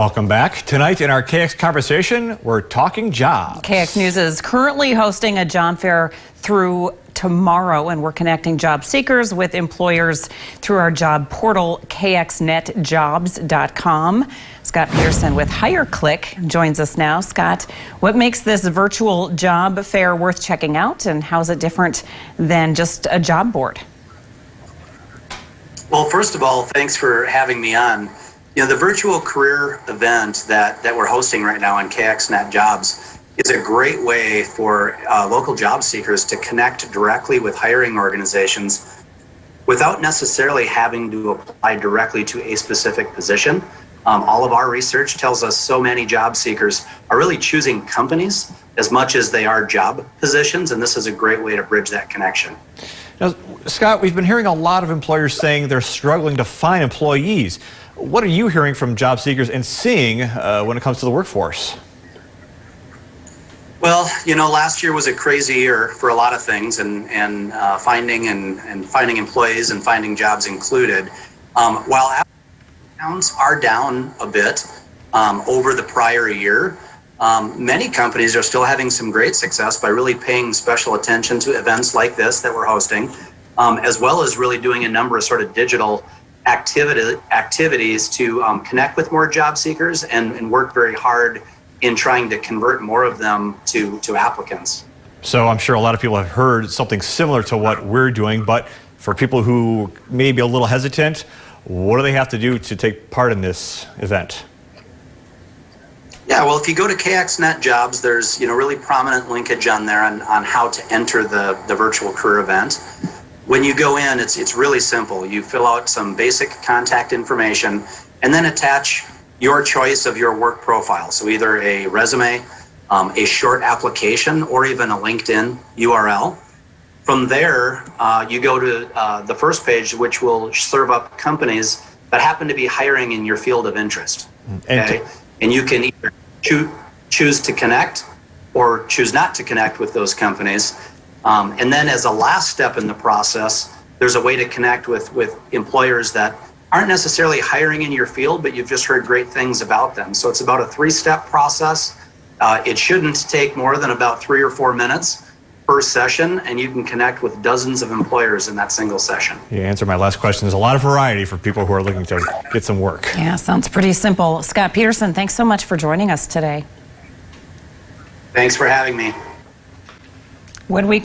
Welcome back. Tonight in our KX Conversation, we're talking jobs. KX News is currently hosting a job fair through tomorrow, and we're connecting job seekers with employers through our job portal, kxnetjobs.com. Scott Peterson with HireClick joins us now. Scott, what makes this virtual job fair worth checking out, and how is it different than just a job board? Well, first of all, thanks for having me on. You know, the virtual career event that we're hosting right now on KXNet Jobs is a great way for local job seekers to connect directly with hiring organizations without necessarily having to apply directly to a specific position. All of our research tells us so many job seekers are really choosing companies as much as they are job positions, and this is a great way to bridge that connection. Now, Scott, we've been hearing a lot of employers saying they're struggling to find employees. What are you hearing from job seekers and seeing when it comes to the workforce? Well, you know, last year was a crazy year for a lot of things, and finding employees and finding jobs included. While counts are down a bit over the prior year, many companies are still having some great success by really paying special attention to events like this that we're hosting, as well as really doing a number of sort of digital activities to connect with more job seekers and work very hard in trying to convert more of them to applicants. So I'm sure a lot of people have heard something similar to what we're doing, but for people who may be a little hesitant, what do they have to do to take part in this event? Yeah, well, if you go to KXNet Jobs, there's really prominent linkage on there on how to enter the virtual career event. When you go in, it's really simple. You fill out some basic contact information and then attach your choice of your work profile. So either a resume, a short application, or even a LinkedIn URL. From there, you go to the first page, which will serve up companies that happen to be hiring in your field of interest. Okay? And you can either choose to connect or choose not to connect with those companies. And then as a last step in the process, there's a way to connect with employers that aren't necessarily hiring in your field, but you've just heard great things about them. So it's about a 3-step process. It shouldn't take more than about 3 or 4 minutes per session, and you can connect with dozens of employers in that single session. You answered my last question. There's a lot of variety for people who are looking to get some work. Yeah, sounds pretty simple. Scott Peterson, thanks so much for joining us today. Thanks for having me. When we